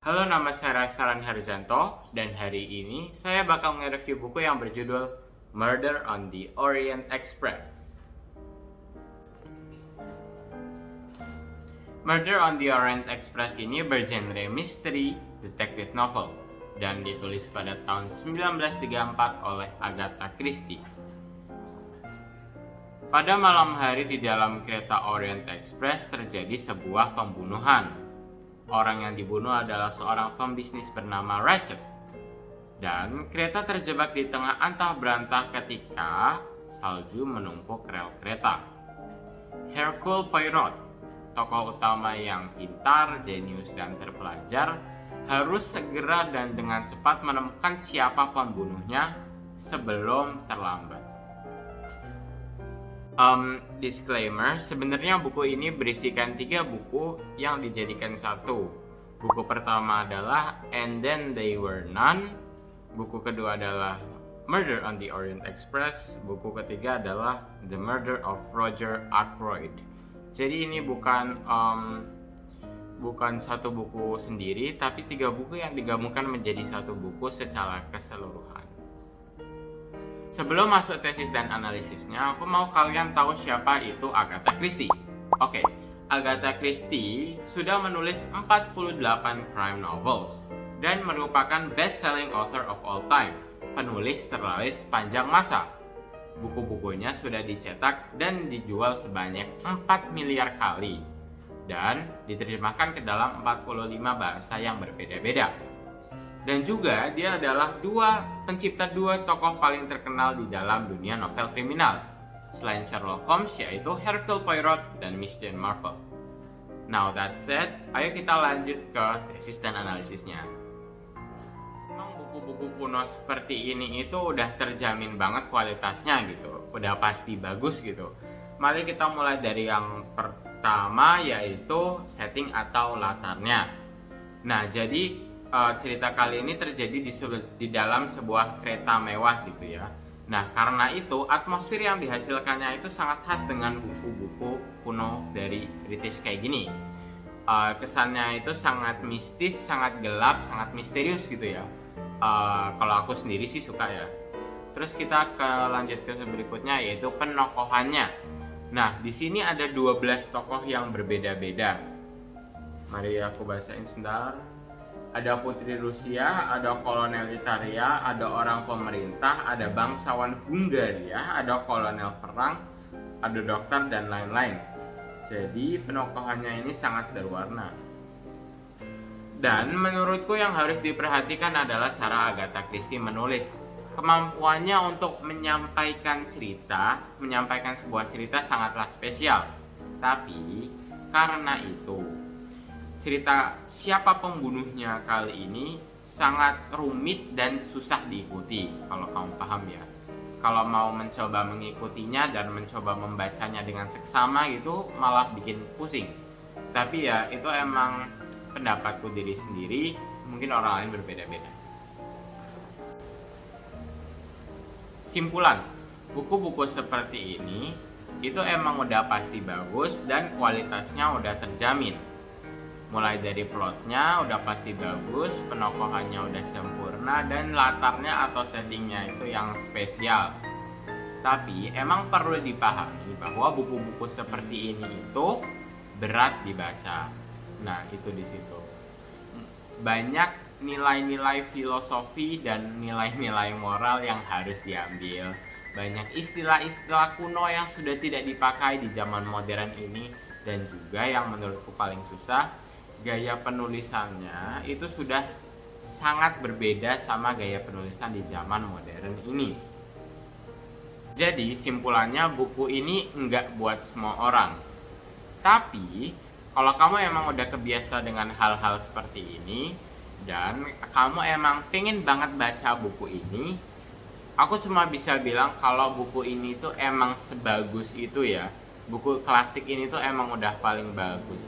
Halo, nama saya Faran Harjanto, dan hari ini saya bakal nge-review buku yang berjudul Murder on the Orient Express. Murder on the Orient Express ini bergenre misteri detective novel dan ditulis pada tahun 1934 oleh Agatha Christie. Pada malam hari di dalam kereta Orient Express terjadi sebuah pembunuhan. Orang yang dibunuh adalah seorang pembisnis bernama Ratchet. Dan kereta terjebak di tengah antah berantah ketika salju menumpuk rel kereta. Hercule Poirot, tokoh utama yang pintar, jenius, dan terpelajar, harus segera dan dengan cepat menemukan siapa pembunuhnya sebelum terlambat. Disclaimer, sebenarnya buku ini berisikan 3 buku yang dijadikan satu. Buku pertama adalah And Then They Were None. Buku kedua adalah Murder on the Orient Express. Buku ketiga adalah The Murder of Roger Ackroyd. Jadi ini bukan satu buku sendiri, tapi 3 buku yang digabungkan menjadi satu buku secara keseluruhan. Sebelum masuk tesis dan analisisnya, aku mau kalian tahu siapa itu Agatha Christie. Oke, Agatha Christie sudah menulis 48 crime novels dan merupakan best-selling author of all time, penulis terlaris sepanjang masa. Buku-bukunya sudah dicetak dan dijual sebanyak 4 miliar kali dan diterjemahkan ke dalam 45 bahasa yang berbeda-beda. Dan juga dia adalah pencipta dua tokoh paling terkenal di dalam dunia novel kriminal selain Sherlock Holmes, yaitu Hercule Poirot dan Miss Jane Marple. Now that said, ayo kita lanjut ke tesis dan analisisnya. Memang buku-buku kuno seperti ini itu udah terjamin banget kualitasnya gitu, udah pasti bagus gitu. Mari kita mulai dari yang pertama, yaitu setting atau latarnya. Nah, jadi cerita kali ini terjadi di dalam sebuah kereta mewah gitu ya. Nah, karena itu atmosfer yang dihasilkannya itu sangat khas dengan buku-buku kuno dari British kayak gini. Kesannya itu sangat mistis, sangat gelap, sangat misterius gitu ya. Kalau aku sendiri sih suka ya. Terus kita lanjut ke berikutnya, yaitu penokohannya. Nah, di sini ada 12 tokoh yang berbeda-beda. Mari aku bacain sebentar. Ada putri Rusia, ada kolonel Italia, ada orang pemerintah, ada bangsawan Hungaria, ada kolonel perang, ada dokter, dan lain-lain. Jadi penokohannya ini sangat berwarna. Dan menurutku yang harus diperhatikan adalah cara Agatha Christie menulis. Kemampuannya untuk menyampaikan sebuah cerita sangatlah spesial. Tapi karena itu, cerita siapa pembunuhnya kali ini sangat rumit dan susah diikuti, kalau kamu paham ya. Kalau mau mencoba mengikutinya dan mencoba membacanya dengan seksama gitu malah bikin pusing. Tapi ya itu emang pendapatku diri sendiri, mungkin orang lain berbeda-beda. Simpulan, buku-buku seperti ini itu emang udah pasti bagus dan kualitasnya udah terjamin. Mulai dari plotnya udah pasti bagus, penokohannya udah sempurna, dan latarnya atau settingnya itu yang spesial. Tapi emang perlu dipahami bahwa buku-buku seperti ini itu berat dibaca. Nah, itu di situ. Banyak nilai-nilai filosofi dan nilai-nilai moral yang harus diambil. Banyak istilah-istilah kuno yang sudah tidak dipakai di zaman modern ini, dan juga yang menurutku paling susah, gaya penulisannya itu sudah sangat berbeda sama gaya penulisan di zaman modern ini. Jadi simpulannya, buku ini enggak buat semua orang. Tapi kalau kamu emang udah kebiasa dengan hal-hal seperti ini dan kamu emang pengen banget baca buku ini, aku cuma bisa bilang kalau buku ini tuh emang sebagus itu ya. Buku klasik ini tuh emang udah paling bagus.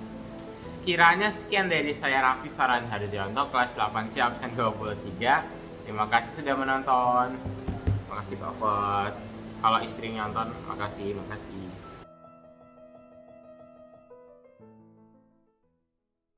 Kiranya sekian dari saya, Raffi Faran Harjanto, kelas 8C absen 23. Terima kasih sudah menonton. Makasih Bapak. Kalau istri nonton, makasih.